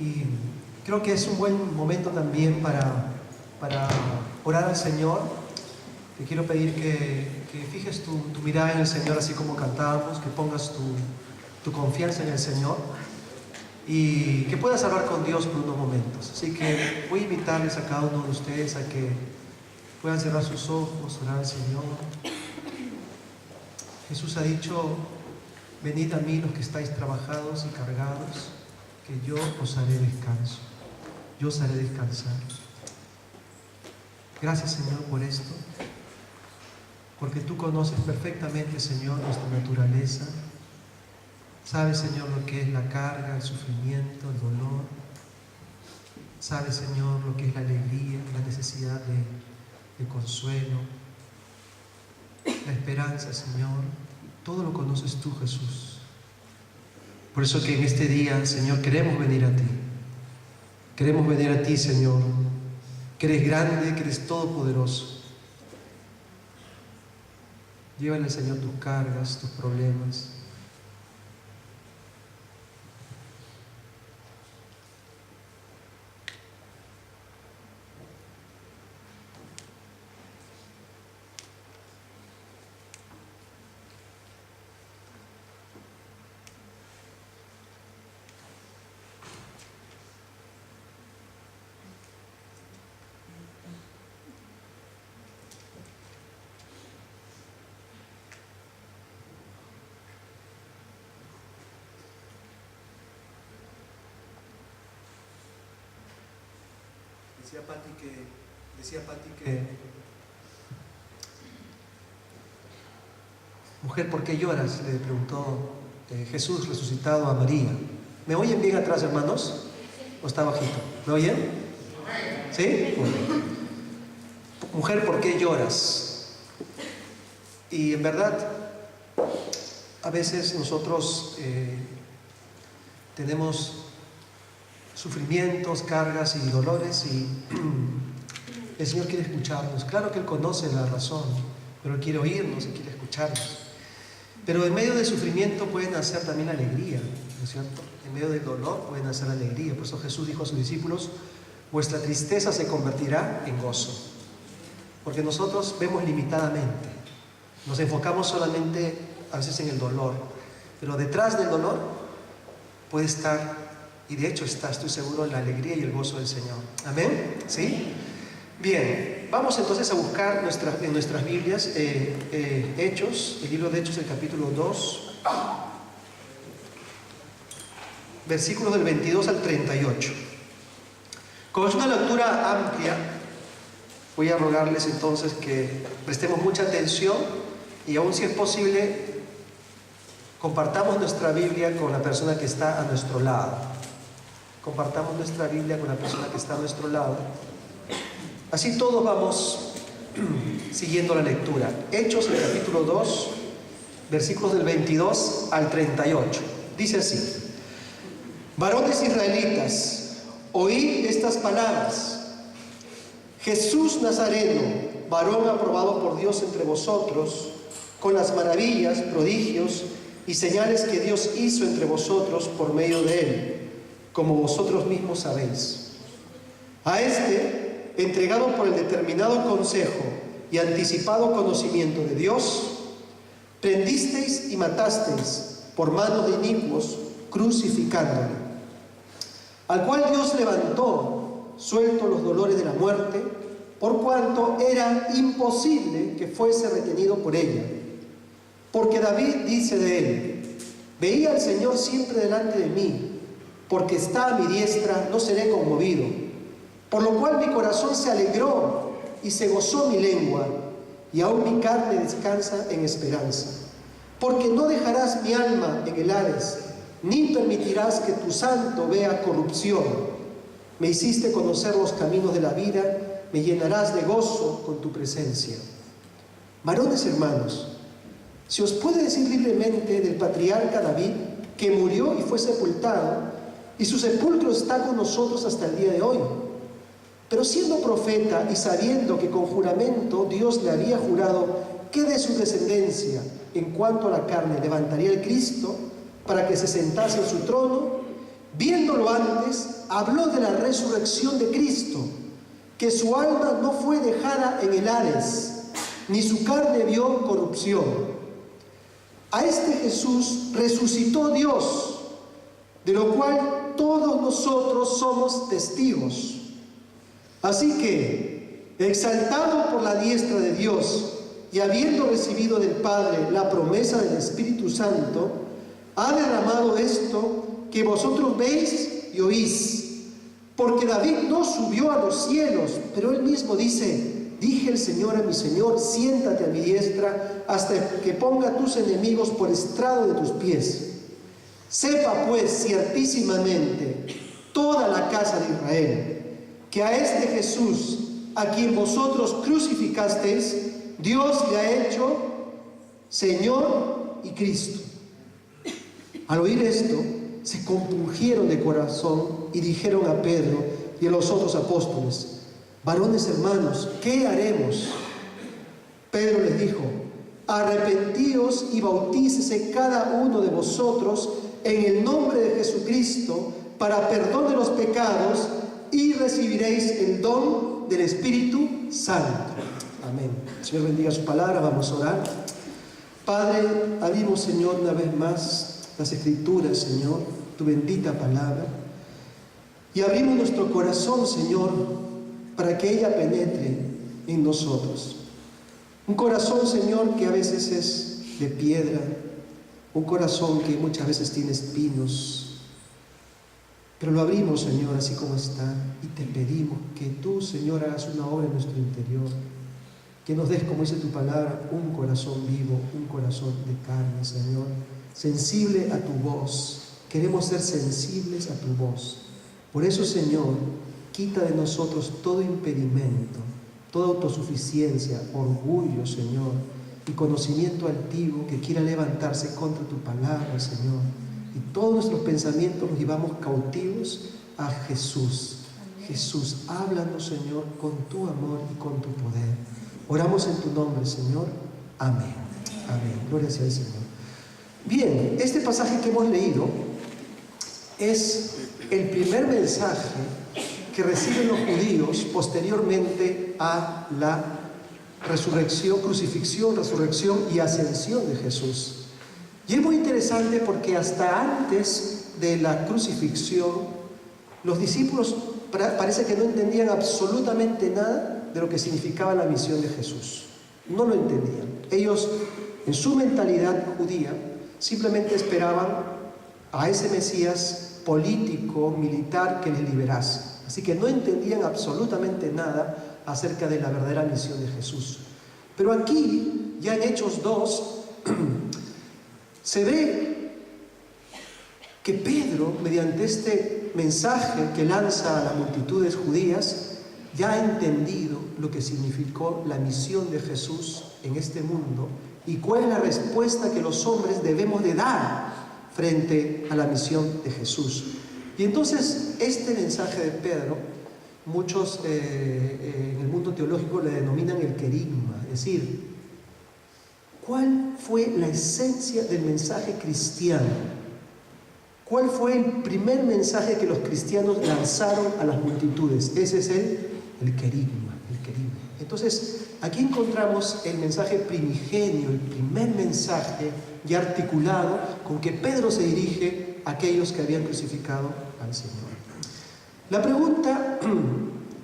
Y creo que es un buen momento también para orar al Señor. Te quiero pedir que fijes tu mirada en el Señor, así como cantábamos, que pongas tu confianza en el Señor y que puedas hablar con Dios por unos momentos. Así que voy a invitarles a cada uno de ustedes a que puedan cerrar sus ojos, orar al Señor. Jesús ha dicho: venid a mí los que estáis trabajados y cargados, que yo os haré descanso. Yo os haré descansar. Gracias, Señor, por esto, porque tú conoces perfectamente, Señor, nuestra naturaleza. Sabes, Señor, lo que es la carga, el sufrimiento, el dolor. Sabes, Señor, lo que es la alegría, la necesidad de consuelo, la esperanza, Señor. Todo lo conoces tú, Jesús. Por eso que en este día, Señor, queremos venir a ti. Queremos venir a ti, Señor, que eres grande, que eres todopoderoso. Llévale, Señor, tus cargas, tus problemas. Decía Pati que mujer, ¿por qué lloras?, le preguntó Jesús resucitado a María. ¿Me oyen bien atrás, hermanos? ¿O está bajito? ¿Me oyen? ¿Sí? Mujer, ¿por qué lloras? Y en verdad, a veces nosotros tenemos sufrimientos, cargas y dolores, y el Señor quiere escucharnos. Claro que Él conoce la razón, pero Él quiere oírnos y quiere escucharnos. Pero en medio del sufrimiento puede nacer también alegría, ¿no es cierto? En medio del dolor puede nacer alegría. Por eso Jesús dijo a sus discípulos: vuestra tristeza se convertirá en gozo. Porque nosotros vemos limitadamente, nos enfocamos solamente a veces en el dolor, pero detrás del dolor puede estar, y de hecho está, estoy seguro, la alegría y el gozo del Señor. ¿Amén? ¿Sí? Bien, vamos entonces a buscar en nuestras Biblias Hechos, el libro de Hechos, el capítulo 2, versículos del 22 al 38. Como es una lectura amplia, voy a rogarles entonces que prestemos mucha atención y, aún si es posible, compartamos nuestra Biblia con la persona que está a nuestro lado. Compartamos nuestra Biblia con la persona que está a nuestro lado. Así todos vamos siguiendo la lectura. Hechos, el capítulo 2, versículos del 22 al 38. Dice así: varones israelitas, oíd estas palabras. Jesús Nazareno, varón aprobado por Dios entre vosotros, con las maravillas, prodigios y señales que Dios hizo entre vosotros por medio de él, como vosotros mismos sabéis. A este, entregado por el determinado consejo y anticipado conocimiento de Dios, prendisteis y matasteis por mano de inicuos, crucificándole, al cual Dios levantó, suelto los dolores de la muerte, por cuanto era imposible que fuese retenido por ella. Porque David dice de él: veía al Señor siempre delante de mí, porque está a mi diestra, no seré conmovido. Por lo cual mi corazón se alegró y se gozó mi lengua, y aún mi carne descansa en esperanza. Porque no dejarás mi alma en el Hades, ni permitirás que tu santo vea corrupción. Me hiciste conocer los caminos de la vida, me llenarás de gozo con tu presencia. Varones hermanos, se os puede decir libremente del patriarca David, que murió y fue sepultado, y su sepulcro está con nosotros hasta el día de hoy. Pero siendo profeta y sabiendo que con juramento Dios le había jurado que de su descendencia, en cuanto a la carne, levantaría el Cristo para que se sentase en su trono, Viéndolo antes, habló de la resurrección de Cristo, que su alma no fue dejada en el Hades, ni su carne vio corrupción. A este Jesús resucitó Dios, de lo cual todos nosotros somos testigos. Así que, exaltado por la diestra de Dios y habiendo recibido del Padre la promesa del Espíritu Santo, ha derramado esto que vosotros veis y oís. Porque David no subió a los cielos, pero él mismo dice: dije el Señor a mi Señor, siéntate a mi diestra hasta que ponga tus enemigos por estrado de tus pies. Sepa pues ciertísimamente toda la casa de Israel, que a este Jesús, a quien vosotros crucificasteis, Dios le ha hecho Señor y Cristo. Al oír esto, se compungieron de corazón y dijeron a Pedro y a los otros apóstoles: varones hermanos, ¿qué haremos? Pedro les dijo: arrepentíos y bautícese cada uno de vosotros en el nombre de Jesucristo para perdón de los pecados, y recibiréis el don del Espíritu Santo. Amén. El Señor bendiga su palabra. Vamos a orar. Padre, abrimos, Señor, una vez más las Escrituras, Señor, tu bendita palabra, y abrimos nuestro corazón, Señor, para que ella penetre en nosotros. Un corazón, Señor, que a veces es de piedra, un corazón que muchas veces tiene espinos, pero lo abrimos, Señor, así como está, y te pedimos que tú, Señor, hagas una obra en nuestro interior, que nos des, como dice tu palabra, un corazón vivo, un corazón de carne, Señor, sensible a tu voz. Queremos ser sensibles a tu voz. Por eso, Señor, quita de nosotros todo impedimento, toda autosuficiencia, orgullo, Señor, y conocimiento altivo que quiera levantarse contra tu palabra, Señor. Y todos nuestros pensamientos los llevamos cautivos a Jesús. Jesús, háblanos, Señor, con tu amor y con tu poder. Oramos en tu nombre, Señor. Amén. Amén. Gloria sea al Señor. Bien, este pasaje que hemos leído es el primer mensaje que reciben los judíos posteriormente a la resurrección, crucifixión, resurrección y ascensión de Jesús. Y es muy interesante porque hasta antes de la crucifixión, los discípulos parece que no entendían absolutamente nada de lo que significaba la misión de Jesús. No lo entendían. Ellos, en su mentalidad judía, simplemente esperaban a ese Mesías político, militar, que les liberase. Así que no entendían absolutamente nada acerca de la verdadera misión de Jesús. Pero aquí, ya en Hechos 2, se ve que Pedro, mediante este mensaje que lanza a las multitudes judías, ya ha entendido lo que significó la misión de Jesús en este mundo y cuál es la respuesta que los hombres debemos de dar frente a la misión de Jesús. Y entonces este mensaje de Pedro, muchos en el mundo teológico le denominan el querigma, es decir, ¿cuál fue la esencia del mensaje cristiano? ¿Cuál fue el primer mensaje que los cristianos lanzaron a las multitudes? Ese es el querigma, el querigma. Entonces, aquí encontramos el mensaje primigenio, el primer mensaje ya articulado con que Pedro se dirige a aquellos que habían crucificado al Señor. La pregunta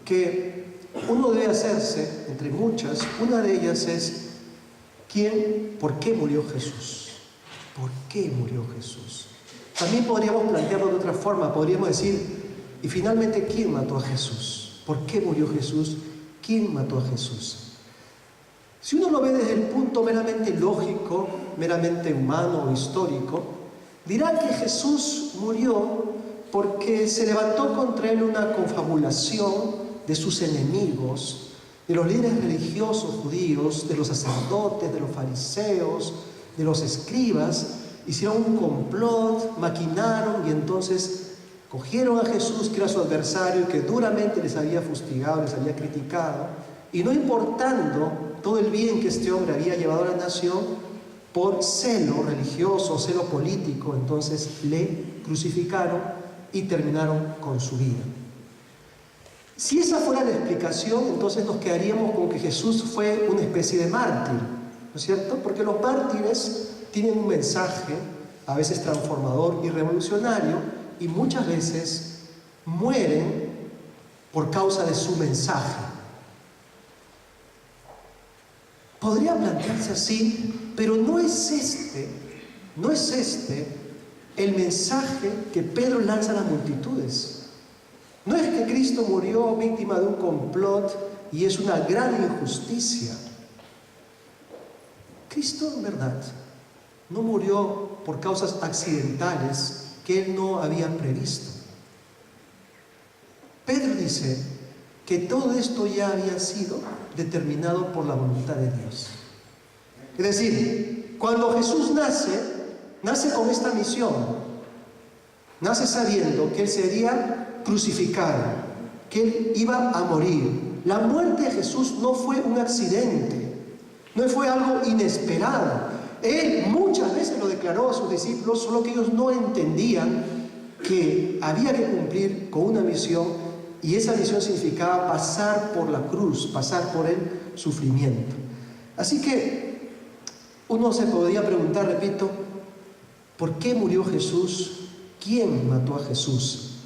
que uno debe hacerse, entre muchas, una de ellas es: ¿por qué murió Jesús? ¿Por qué murió Jesús? También podríamos plantearlo de otra forma, podríamos decir: y finalmente, ¿quién mató a Jesús? ¿Por qué murió Jesús? ¿Quién mató a Jesús? Si uno lo ve desde el punto meramente lógico, meramente humano o histórico, dirá que Jesús murió porque se levantó contra él una confabulación de sus enemigos, de los líderes religiosos judíos, de los sacerdotes, de los fariseos, de los escribas. Hicieron un complot, maquinaron y entonces cogieron a Jesús, que era su adversario y que duramente les había fustigado, les había criticado, y no importando todo el bien que este hombre había llevado a la nación, por celo religioso, celo político, entonces le crucificaron y terminaron con su vida. Si esa fuera la explicación, entonces nos quedaríamos con que Jesús fue una especie de mártir, ¿no es cierto? Porque los mártires tienen un mensaje, a veces transformador y revolucionario, y muchas veces mueren por causa de su mensaje. Podría plantearse así, pero no es este el mensaje que Pedro lanza a las multitudes. No es que Cristo murió víctima de un complot y es una gran injusticia. Cristo, en verdad, no murió por causas accidentales que él no había previsto. Pedro dice que todo esto ya había sido determinado por la voluntad de Dios. Es decir, cuando Jesús nace con esta misión, nace sabiendo que él sería crucificado, que él iba a morir. La muerte de Jesús no fue un accidente, no fue algo inesperado. Él muchas veces lo declaró a sus discípulos, solo que ellos no entendían que había que cumplir con una misión, y esa misión significaba pasar por la cruz, pasar por el sufrimiento. Así que uno se podría preguntar, repito, ¿por qué murió Jesús? ¿Quién mató a Jesús?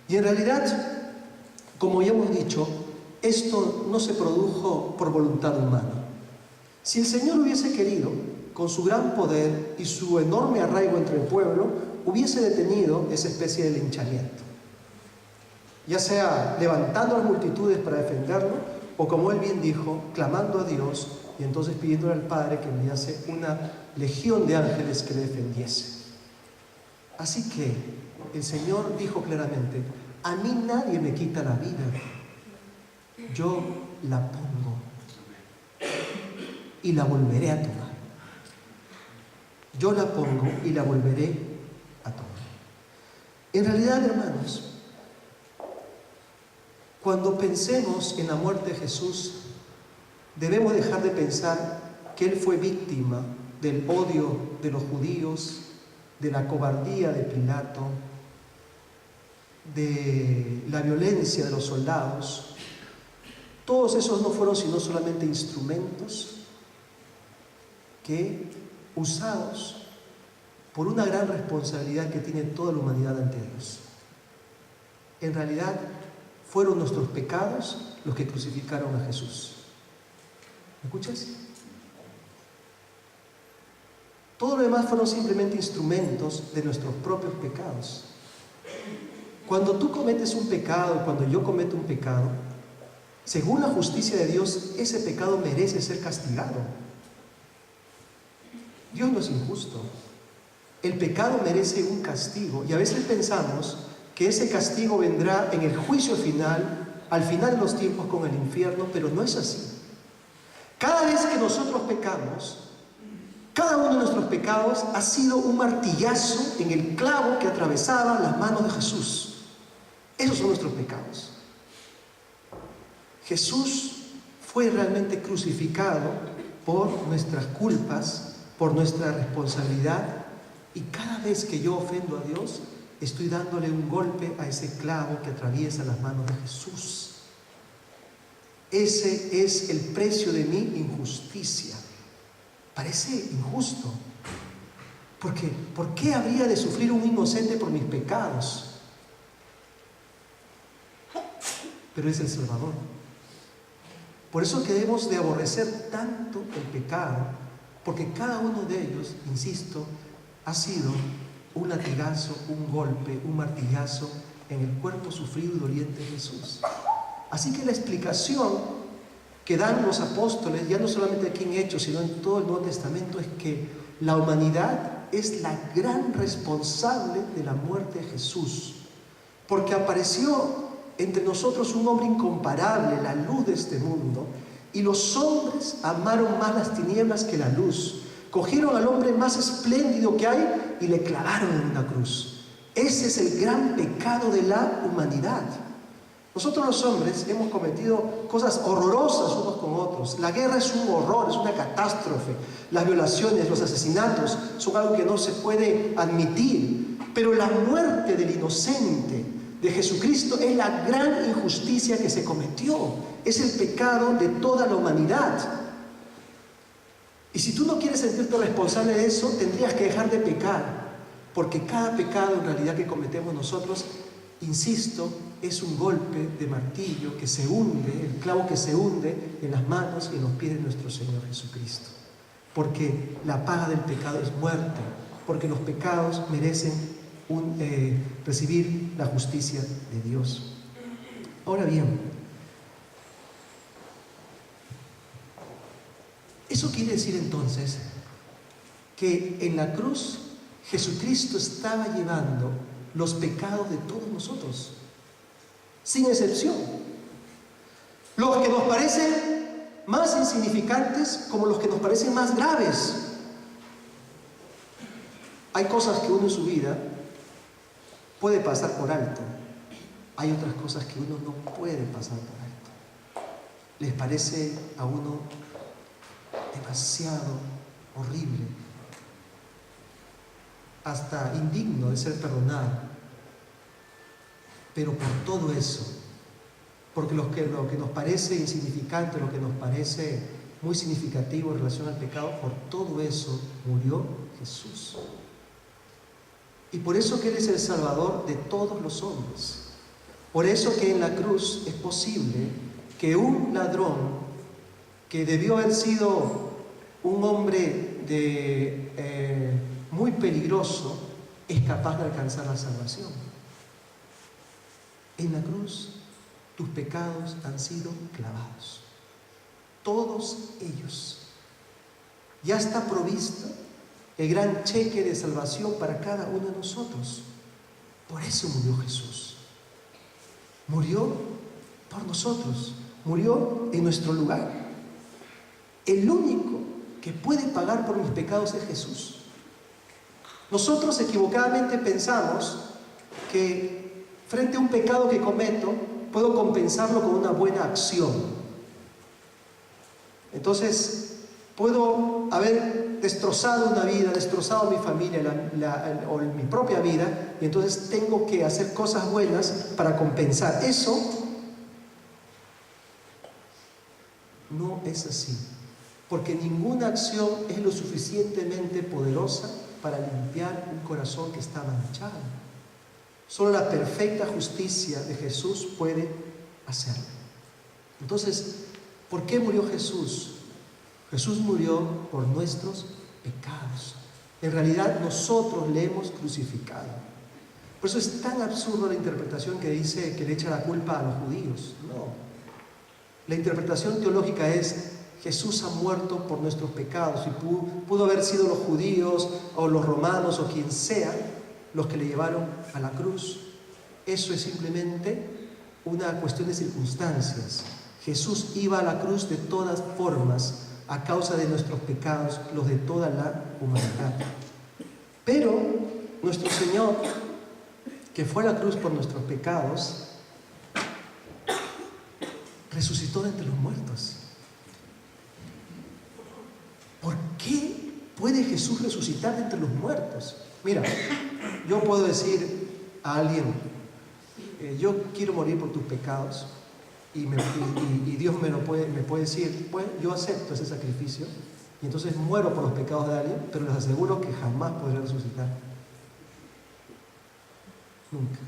Y en realidad, como ya hemos dicho, esto no se produjo por voluntad humana. Si el Señor hubiese querido, con su gran poder y su enorme arraigo entre el pueblo, hubiese detenido esa especie de linchamiento, ya sea levantando a las multitudes para defenderlo, o como él bien dijo, clamando a Dios y entonces pidiéndole al Padre que enviase una legión de ángeles que le defendiese. Así que el Señor dijo claramente: a mí nadie me quita la vida, yo la pongo y la volveré a tomar. Yo la pongo y la volveré a tomar. En realidad, hermanos, cuando pensemos en la muerte de Jesús, debemos dejar de pensar que Él fue víctima del odio de los judíos, de la cobardía de Pilato, de la violencia de los soldados. Todos esos no fueron sino solamente instrumentos que, usados por una gran responsabilidad que tiene toda la humanidad ante Dios, en realidad fueron nuestros pecados los que crucificaron a Jesús. ¿Me escuchas? Todo lo demás fueron simplemente instrumentos de nuestros propios pecados. Cuando tú cometes un pecado, cuando yo cometo un pecado, según la justicia de Dios, ese pecado merece ser castigado. Dios no es injusto. El pecado merece un castigo, y a veces pensamos que ese castigo vendrá en el juicio final, al final de los tiempos, con el infierno, pero no es así. Cada vez que nosotros pecamos, cada uno de nuestros pecados ha sido un martillazo en el clavo que atravesaba las manos de Jesús. Esos son nuestros pecados. Jesús fue realmente crucificado por nuestras culpas, por nuestra responsabilidad, y cada vez que yo ofendo a Dios, estoy dándole un golpe a ese clavo que atraviesa las manos de Jesús. Ese es el precio de mi injusticia. Parece injusto, porque ¿por qué habría de sufrir un inocente por mis pecados? Pero es el Salvador. Por eso que debemos de aborrecer tanto el pecado, porque cada uno de ellos, insisto, ha sido un latigazo, un golpe, un martillazo en el cuerpo sufrido y doliente de Jesús. Así que la explicación que dan los apóstoles, ya no solamente aquí en Hechos, sino en todo el Nuevo Testamento, es que la humanidad es la gran responsable de la muerte de Jesús, porque apareció entre nosotros un hombre incomparable, la luz de este mundo, y los hombres amaron más las tinieblas que la luz. Cogieron al hombre más espléndido que hay y le clavaron en una cruz. Ese es el gran pecado de la humanidad. Nosotros los hombres hemos cometido cosas horrorosas unos con otros. La guerra es un horror, es una catástrofe. Las violaciones, los asesinatos son algo que no se puede admitir. Pero la muerte del inocente de Jesucristo es la gran injusticia que se cometió. Es el pecado de toda la humanidad. Y si tú no quieres sentirte responsable de eso, tendrías que dejar de pecar. Porque cada pecado en realidad que cometemos nosotros, insisto, es un golpe de martillo que se hunde, el clavo que se hunde en las manos y en los pies de nuestro Señor Jesucristo. Porque la paga del pecado es muerte, porque los pecados merecen recibir la justicia de Dios. Ahora bien, eso quiere decir entonces que en la cruz Jesucristo estaba llevando los pecados de todos nosotros, sin excepción. Los que nos parecen más insignificantes como los que nos parecen más graves. Hay cosas que uno en su vida puede pasar por alto. Hay otras cosas que uno no puede pasar por alto. Les parece a uno demasiado horrible, hasta indigno de ser perdonado. Pero por todo eso, porque lo que nos parece insignificante, lo que nos parece muy significativo en relación al pecado, por todo eso murió Jesús. Y por eso que Él es el Salvador de todos los hombres. Por eso que en la cruz es posible que un ladrón que debió haber sido un hombre muy peligroso es capaz de alcanzar la salvación. En la cruz tus pecados han sido clavados, todos ellos. Ya está provisto el gran cheque de salvación para cada uno de nosotros. Por eso murió Jesús. Murió por nosotros, murió en nuestro lugar. El único que puede pagar por mis pecados es Jesús. Nosotros equivocadamente pensamos que frente a un pecado que cometo, puedo compensarlo con una buena acción. Entonces, puedo haber destrozado una vida, destrozado mi familia o mi propia vida, y entonces tengo que hacer cosas buenas para compensar. Eso no es así, porque ninguna acción es lo suficientemente poderosa para limpiar un corazón que está manchado. Solo la perfecta justicia de Jesús puede hacerlo. Entonces, ¿por qué murió Jesús? Jesús murió por nuestros pecados. En realidad, nosotros le hemos crucificado. Por eso es tan absurdo la interpretación que dice que le echa la culpa a los judíos. No. La interpretación teológica es: Jesús ha muerto por nuestros pecados, y pudo haber sido los judíos o los romanos o quien sea los que le llevaron a la cruz. Eso es simplemente una cuestión de circunstancias. Jesús iba a la cruz de todas formas a causa de nuestros pecados, los de toda la humanidad. Pero nuestro Señor, que fue a la cruz por nuestros pecados, resucitó de entre los muertos. ¿Por qué puede Jesús resucitar de entre los muertos? Mira, yo puedo decir a alguien: yo quiero morir por tus pecados, y Dios me puede decir: bueno, yo acepto ese sacrificio, y entonces muero por los pecados de alguien, pero les aseguro que jamás podré resucitar. Nunca.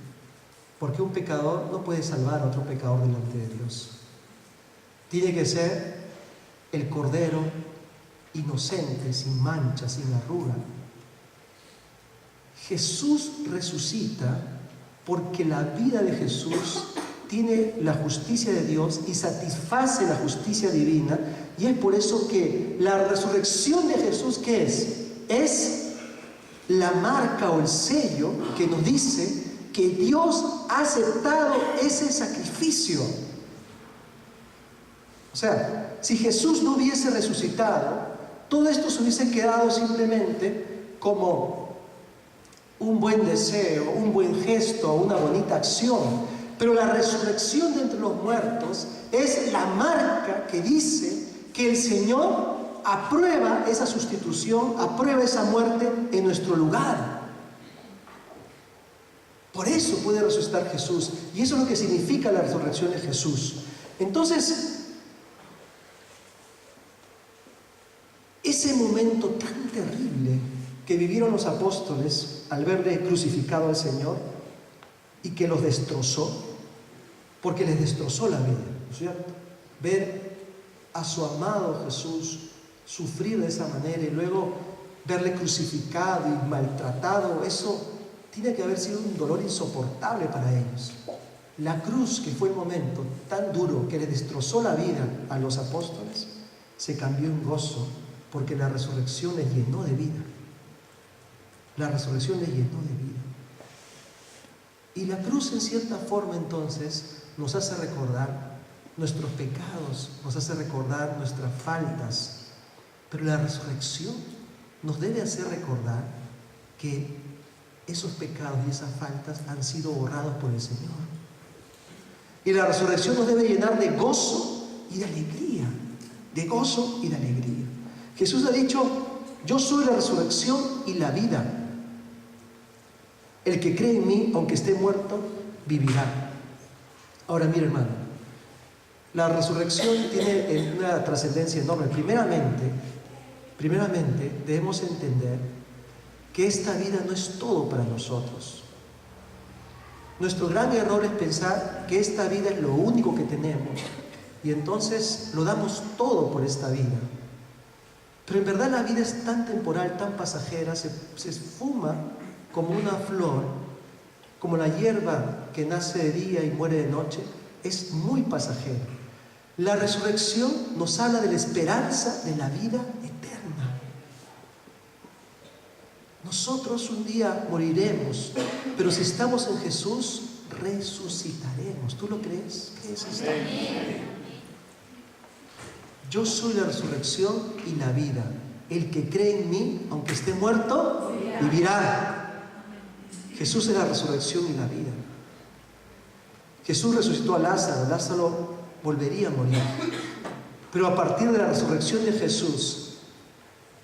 Porque un pecador no puede salvar a otro pecador delante de Dios. Tiene que ser el Cordero inocente, sin mancha, sin arruga. Jesús resucita porque la vida de Jesús tiene la justicia de Dios y satisface la justicia divina, y es por eso que la resurrección de Jesús, ¿qué es? Es la marca o el sello que nos dice que Dios ha aceptado ese sacrificio. O sea, si Jesús no hubiese resucitado, todo esto se hubiese quedado simplemente como un buen deseo, un buen gesto, una bonita acción. Pero la resurrección de entre los muertos es la marca que dice que el Señor aprueba esa sustitución, aprueba esa muerte en nuestro lugar. Por eso puede resucitar Jesús. Y eso es lo que significa la resurrección de Jesús. Entonces, ese momento tan terrible que vivieron los apóstoles al verle crucificado al Señor y que los destrozó, porque les destrozó la vida, ¿no es cierto? Ver a su amado Jesús sufrir de esa manera y luego verle crucificado y maltratado, eso tiene que haber sido un dolor insoportable para ellos. La cruz, que fue el momento tan duro que le destrozó la vida a los apóstoles, se cambió en gozo porque la resurrección les llenó de vida. La resurrección les llenó de vida. Y la cruz, en cierta forma, entonces, nos hace recordar nuestros pecados, nos hace recordar nuestras faltas. Pero la resurrección nos debe hacer recordar que esos pecados y esas faltas han sido borrados por el Señor. Y la resurrección nos debe llenar de gozo y de alegría. De gozo y de alegría. Jesús ha dicho: yo soy la resurrección y la vida. El que cree en mí, aunque esté muerto, vivirá. Ahora mira, hermano, la resurrección tiene una trascendencia enorme. Primeramente debemos entender que esta vida no es todo para nosotros. Nuestro gran error es pensar que esta vida es lo único que tenemos y entonces lo damos todo por esta vida. Pero en verdad la vida es tan temporal, tan pasajera, se esfuma como una flor, como la hierba que nace de día y muere de noche, es muy pasajera. La resurrección nos habla de la esperanza de la vida eterna. Nosotros un día moriremos, pero si estamos en Jesús, resucitaremos. ¿Tú lo crees? ¿Crees esto? Yo soy la resurrección y la vida. El que cree en mí, aunque esté muerto, vivirá. Jesús es la resurrección y la vida. Jesús resucitó a Lázaro. Lázaro volvería a morir. Pero a partir de la resurrección de Jesús,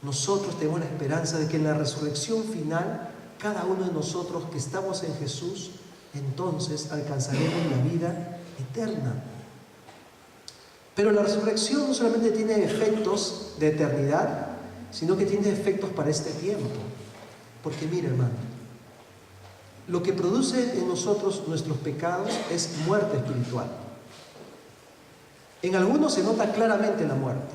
nosotros tenemos la esperanza de que en la resurrección final, cada uno de nosotros que estamos en Jesús, entonces alcanzaremos la vida eterna. Pero la resurrección no solamente tiene efectos de eternidad, sino que tiene efectos para este tiempo. Porque mira, hermano, lo que produce en nosotros nuestros pecados es muerte espiritual. En algunos se nota claramente la muerte.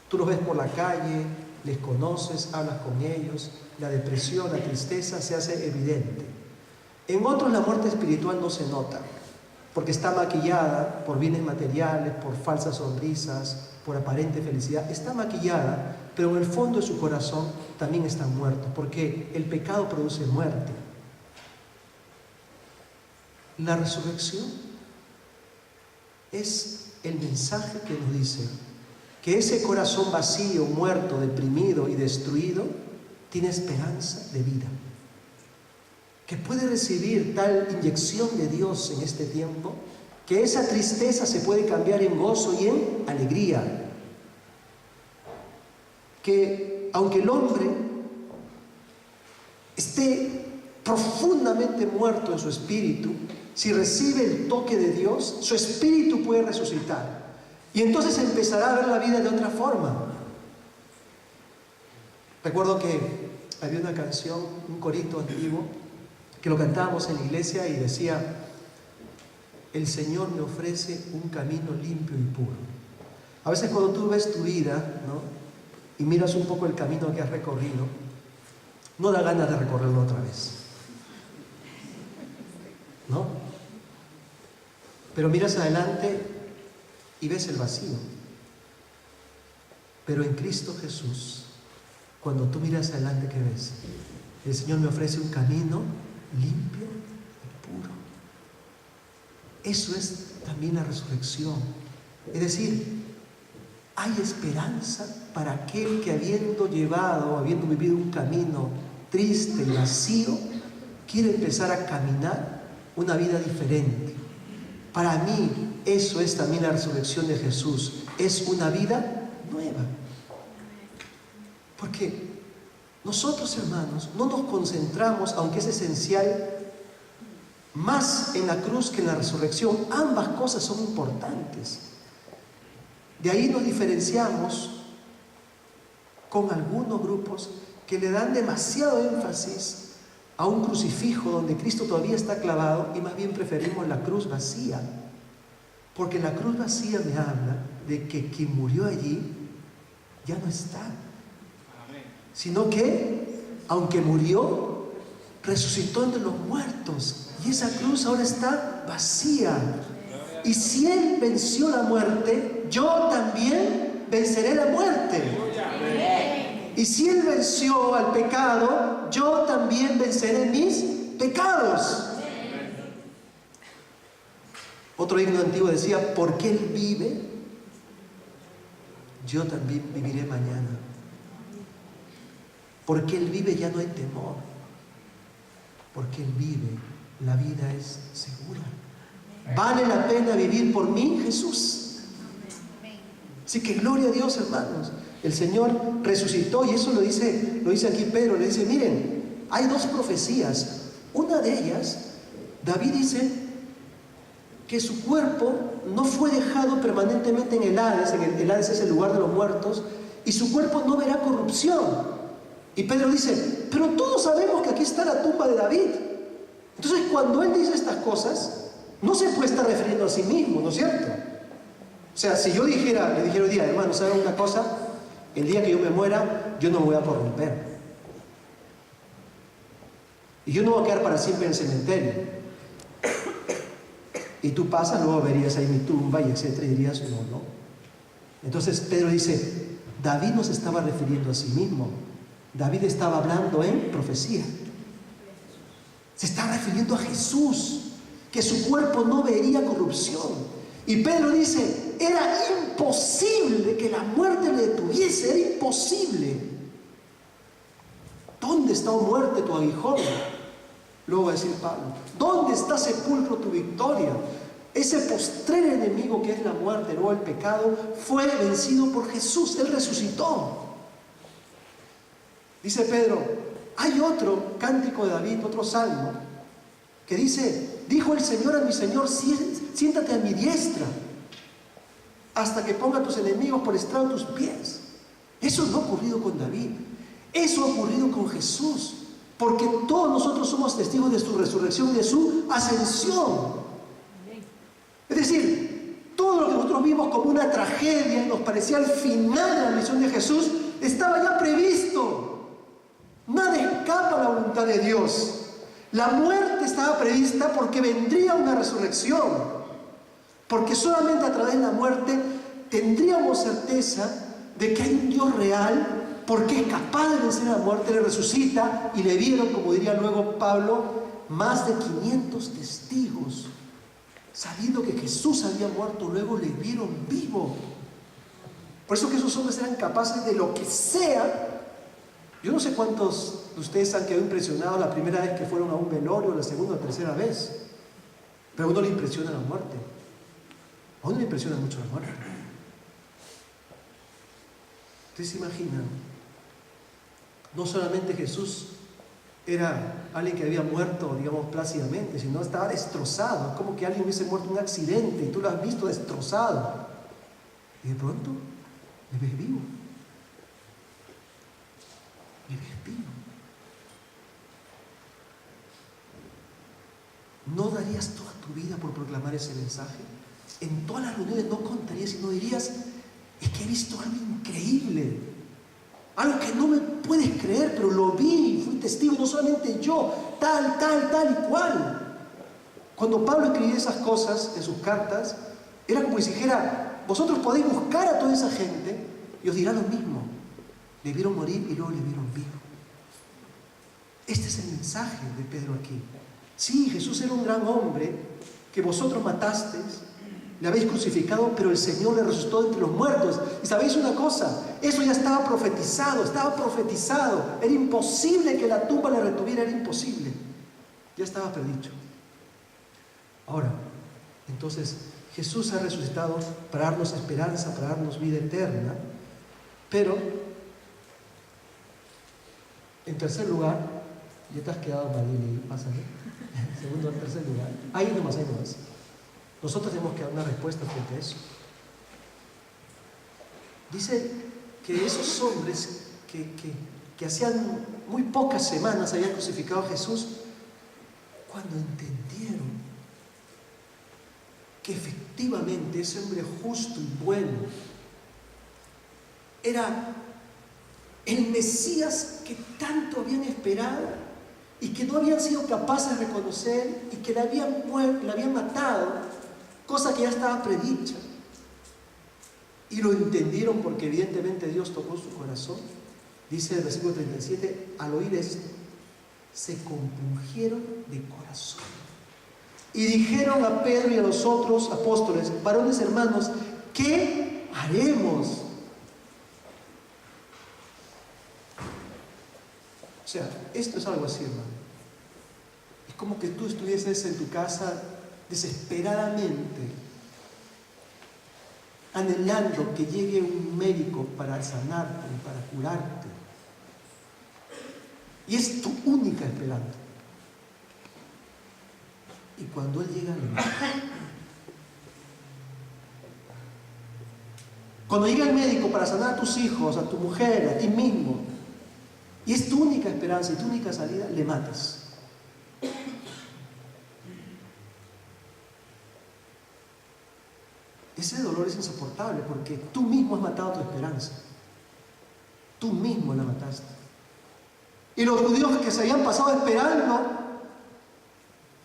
Tú los ves por la calle, les conoces, hablas con ellos, la depresión, la tristeza se hace evidente. En otros la muerte espiritual no se nota, porque está maquillada por bienes materiales, por falsas sonrisas, por aparente felicidad. Está maquillada, pero en el fondo de su corazón también está muerto, porque el pecado produce muerte. La resurrección es el mensaje que nos dice que ese corazón vacío, muerto, deprimido y destruido tiene esperanza de vida, que puede recibir tal inyección de Dios en este tiempo, que esa tristeza se puede cambiar en gozo y en alegría, que aunque el hombre esté profundamente muerto en su espíritu, si recibe el toque de Dios, su espíritu puede resucitar. Y entonces empezará a ver la vida de otra forma. Recuerdo que había una canción, un corito antiguo, que lo cantábamos en la iglesia y decía: el Señor me ofrece un camino limpio y puro. A veces cuando tú ves tu vida, ¿no?, y miras un poco el camino que has recorrido, no da ganas de recorrerlo otra vez, ¿no? Pero miras adelante y ves el vacío. Pero en Cristo Jesús, cuando tú miras adelante, ¿qué ves? El Señor me ofrece un camino limpio y puro. Eso es también la resurrección. Es decir, hay esperanza para aquel que habiendo vivido un camino triste y vacío, quiere empezar a caminar una vida diferente. Para mí, eso es también la resurrección de Jesús. Es una vida nueva. Porque nosotros, hermanos, no nos concentramos, aunque es esencial, más en la cruz que en la resurrección. Ambas cosas son importantes. De ahí nos diferenciamos con algunos grupos que le dan demasiado énfasis a un crucifijo donde Cristo todavía está clavado, y más bien preferimos la cruz vacía. Porque la cruz vacía me habla de que quien murió allí ya no está, sino que, aunque murió, resucitó entre los muertos, y esa cruz ahora está vacía. Y si Él venció la muerte, yo también venceré la muerte. Y si Él venció al pecado, yo también venceré mis pecados. Otro himno antiguo decía: porque Él vive, yo también viviré mañana. Porque Él vive ya no hay temor. Porque Él vive, la vida es segura. Vale la pena vivir por mí, Jesús. Así que gloria a Dios, hermanos. El Señor resucitó, y eso lo dice aquí Pedro. Le dice: miren, hay dos profecías. Una de ellas, David dice que su cuerpo no fue dejado permanentemente en el Hades. El Hades es el lugar de los muertos, y su cuerpo no verá corrupción. Y Pedro dice: pero todos sabemos que aquí está la tumba de David. Entonces, cuando él dice estas cosas, no se puede estar refiriendo a sí mismo, ¿no es cierto? O sea, si yo le dijera hoy día: hermano, ¿saben una cosa? El día que yo me muera, yo no me voy a corromper. Y yo no voy a quedar para siempre en el cementerio. Y tú pasas, luego verías ahí mi tumba, y etcétera, y dirías: no. Entonces Pedro dice: David no se estaba refiriendo a sí mismo. David estaba hablando en profecía. Se está refiriendo a Jesús, que su cuerpo no vería corrupción. Y Pedro dice: era imposible que la muerte le detuviese, era imposible. ¿Dónde está, oh muerte, tu aguijón? Luego va a decir Pablo: ¿dónde está, sepulcro, tu victoria? Ese postrer enemigo que es la muerte, luego el pecado, fue vencido por Jesús. Él resucitó. Dice Pedro: hay otro cántico de David, otro salmo, que dice: dijo el Señor a mi Señor: siéntate a mi diestra, hasta que ponga a tus enemigos por estrado de tus pies. Eso no ha ocurrido con David, eso ha ocurrido con Jesús, porque todos nosotros somos testigos de su resurrección y de su ascensión. Es decir, todo lo que nosotros vimos como una tragedia y nos parecía el final de la misión de Jesús, estaba ya previsto. Nada escapa a la voluntad de Dios. La muerte estaba prevista porque vendría una resurrección, porque solamente a través de la muerte tendríamos certeza de que hay un Dios real, porque es capaz de vencer a la muerte. Le resucita, y le vieron, como diría luego Pablo, más de 500 testigos, sabiendo que Jesús había muerto. Luego le vieron vivo. Por eso que esos hombres eran capaces de lo que sea. Yo no sé cuántos de ustedes han quedado impresionados la primera vez que fueron a un velorio, la segunda o tercera vez, pero a uno le impresiona la muerte. A uno le impresiona mucho la muerte. ¿Ustedes se imaginan? No solamente Jesús era alguien que había muerto, digamos, plácidamente, sino estaba destrozado. Es como que alguien hubiese muerto en un accidente y tú lo has visto destrozado, y de pronto le ves vivo. Le ves vivo. ¿No darías toda tu vida por proclamar ese mensaje? En todas las reuniones no contarías, sino dirías: es que he visto algo increíble, algo que no me puedes creer, pero lo vi, fui testigo, y no solamente yo, tal y cual. Cuando Pablo escribía esas cosas en sus cartas, era como si dijera: vosotros podéis buscar a toda esa gente y os dirá lo mismo. Le vieron morir y luego le vieron vivo. Este es el mensaje de Pedro aquí. Sí, Jesús era un gran hombre que vosotros matasteis, le habéis crucificado, pero el Señor le resucitó de entre los muertos. Y sabéis una cosa, eso ya estaba profetizado. Era imposible que la tumba le retuviera, era imposible. Ya estaba predicho. Ahora, Entonces, Jesús ha resucitado para darnos esperanza, para darnos vida eterna. Pero, en tercer lugar, ya te has quedado mal, pásale. En segundo o tercer lugar, ahí nomás. Nosotros tenemos que dar una respuesta frente a eso. Dice que esos hombres que hacían muy pocas semanas habían crucificado a Jesús, cuando entendieron que efectivamente ese hombre justo y bueno era el Mesías que tanto habían esperado y que no habían sido capaces de reconocer y que le habían matado, cosa que ya estaba predicha. Y lo entendieron porque evidentemente Dios tocó su corazón. Dice el versículo 37, al oír esto, se compungieron de corazón. Y dijeron a Pedro y a los otros apóstoles: varones hermanos, ¿qué haremos? O sea, esto es algo así, hermano. Es como que tú estuvieses en tu casa desesperadamente anhelando que llegue un médico para sanarte, para curarte. Y es tu única esperanza. Y cuando Él llega, le mata. Cuando llega el médico para sanar a tus hijos, a tu mujer, a ti mismo, y es tu única esperanza y tu única salida, le matas. Ese dolor es insoportable porque tú mismo has matado tu esperanza. Tú mismo la mataste. Y los judíos que se habían pasado esperando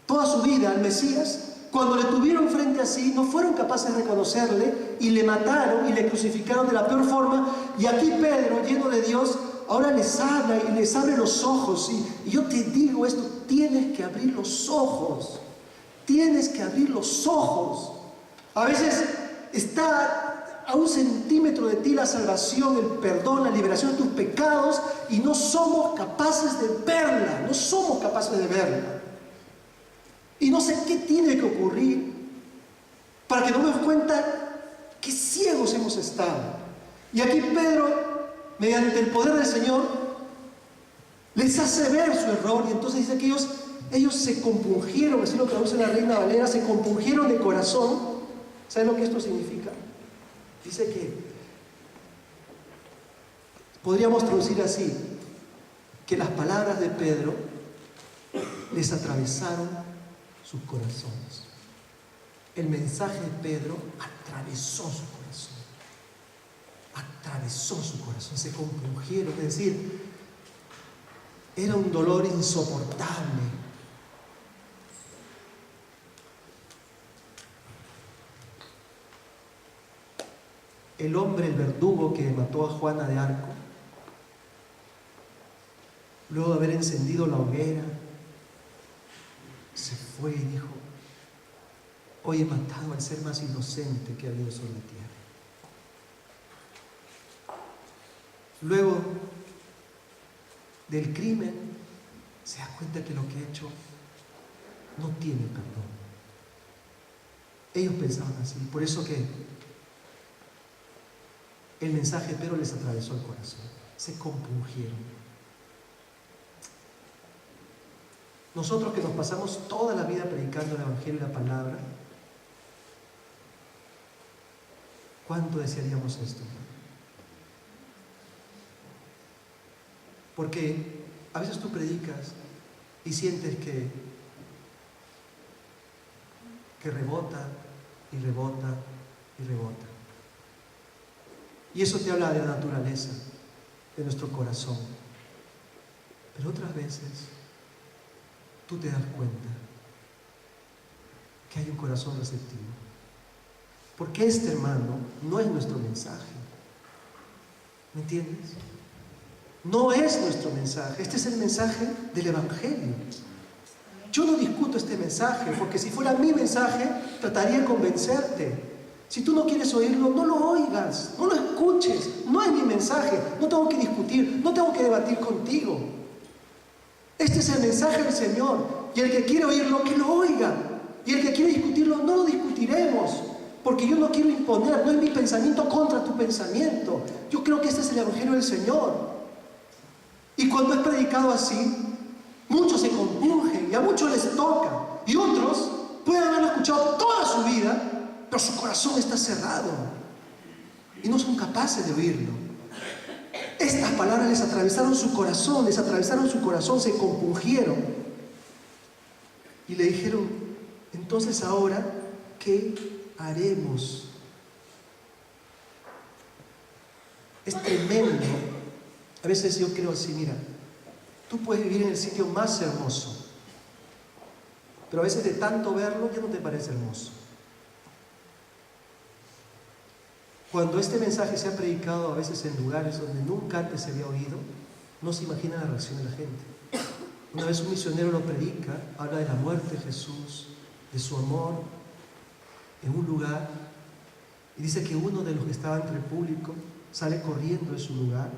toda su vida al Mesías, cuando le tuvieron frente a sí, no fueron capaces de reconocerle y le mataron y le crucificaron de la peor forma. Y aquí Pedro, lleno de Dios, ahora les habla y les abre los ojos. Y yo te digo esto: tienes que abrir los ojos. Tienes que abrir los ojos. A veces está a 1 centímetro de ti la salvación, el perdón, la liberación de tus pecados, y no somos capaces de verla. No somos capaces de verla. Y no sé qué tiene que ocurrir para que nos demos cuenta que ciegos hemos estado. Y aquí Pedro, mediante el poder del Señor, les hace ver su error. Y entonces dice que ellos se compungieron, así lo traduce la Reina Valera, se compungieron de corazón. ¿Saben lo que esto significa? Dice que podríamos traducir así: que las palabras de Pedro les atravesaron sus corazones. El mensaje de Pedro atravesó su corazón. Atravesó su corazón, se compungieron, es decir, era un dolor insoportable. El hombre, el verdugo que mató a Juana de Arco, luego de haber encendido la hoguera, se fue y dijo: hoy he matado al ser más inocente que ha habido sobre la tierra. Luego del crimen, se da cuenta que lo que ha hecho no tiene perdón. Ellos pensaban así, por eso que el mensaje de Pedro les atravesó el corazón, se compungieron. Nosotros que nos pasamos toda la vida predicando el Evangelio y la palabra, ¿cuánto desearíamos esto? Porque a veces tú predicas y sientes que rebota y rebota y rebota. Y eso te habla de la naturaleza, de nuestro corazón. Pero otras veces tú te das cuenta que hay un corazón receptivo. Porque este, hermano, no es nuestro mensaje. ¿Me entiendes? No es nuestro mensaje. Este es el mensaje del Evangelio. Yo no discuto este mensaje, porque si fuera mi mensaje, trataría de convencerte. Si tú no quieres oírlo, no lo oigas, no lo escuches. No es mi mensaje, no tengo que discutir, no tengo que debatir contigo. Este es el mensaje del Señor, y el que quiere oírlo, que lo oiga. Y el que quiere discutirlo, no lo discutiremos, porque yo no quiero imponer, no es mi pensamiento contra tu pensamiento. Yo creo que este es el Evangelio del Señor. Y cuando es predicado así, muchos se compungen y a muchos les toca. Y otros pueden haberlo escuchado toda su vida, pero su corazón está cerrado y no son capaces de oírlo. Estas palabras les atravesaron su corazón, se compungieron y le dijeron: entonces ahora, ¿qué haremos? Es tremendo. A veces yo creo así: mira, tú puedes vivir en el sitio más hermoso, pero a veces de tanto verlo ya no te parece hermoso. Cuando este mensaje se ha predicado a veces en lugares donde nunca antes se había oído, no se imagina la reacción de la gente. Una vez un misionero lo predica, habla de la muerte de Jesús, de su amor, en un lugar, y dice que uno de los que estaba entre el público sale corriendo de su lugar,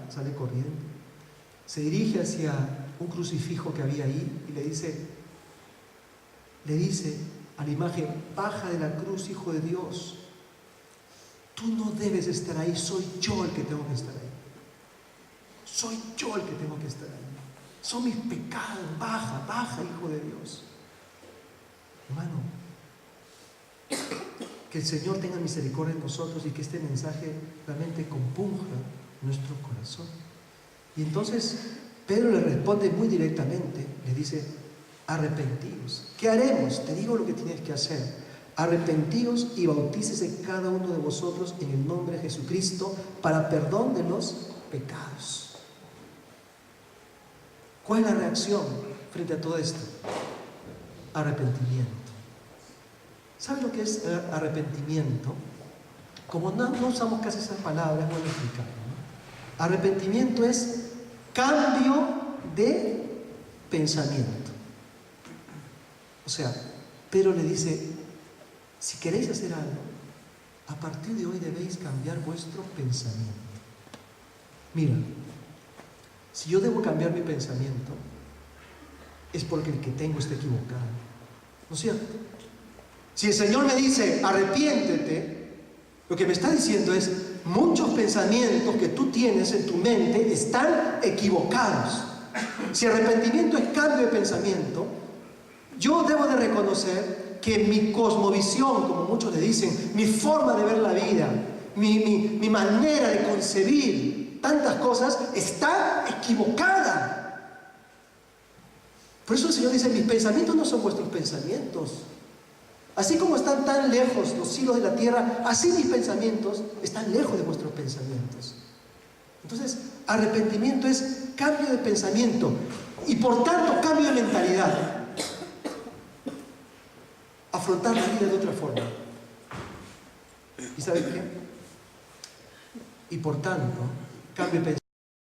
se dirige hacia un crucifijo que había ahí y le dice a la imagen: baja de la cruz, Hijo de Dios. Tú no debes estar ahí, soy yo el que tengo que estar ahí. Soy yo el que tengo que estar ahí. Son mis pecados, baja, Hijo de Dios. Hermano, que el Señor tenga misericordia en nosotros y que este mensaje realmente compunja nuestro corazón. Y entonces Pedro le responde muy directamente, le dice: arrepentíos. ¿Qué haremos? Te digo lo que tienes que hacer. Arrepentíos y bautícese cada uno de vosotros en el nombre de Jesucristo para perdón de los pecados. ¿Cuál es la reacción frente a todo esto? Arrepentimiento. ¿Sabe lo que es arrepentimiento? Como no usamos casi esas palabras, voy a explicarlo, ¿no? Arrepentimiento es cambio de pensamiento. O sea, Pedro le dice: si queréis hacer algo, a partir de hoy debéis cambiar vuestro pensamiento. Mira, si yo debo cambiar mi pensamiento, es porque el que tengo está equivocado, ¿no es cierto? Si el Señor me dice: arrepiéntete, lo que me está diciendo es: muchos pensamientos que tú tienes en tu mente están equivocados. Si arrepentimiento es cambio de pensamiento, yo debo de reconocer que mi cosmovisión, como muchos le dicen, mi forma de ver la vida, mi manera de concebir tantas cosas está equivocada. Por eso el Señor dice: mis pensamientos no son vuestros pensamientos. Así como están tan lejos los cielos de la tierra, así mis pensamientos están lejos de vuestros pensamientos. Entonces, arrepentimiento es cambio de pensamiento y por tanto cambio de mentalidad. Afrontar la vida de otra forma. ¿Y saben qué? Y por tanto, cambio de pensamiento.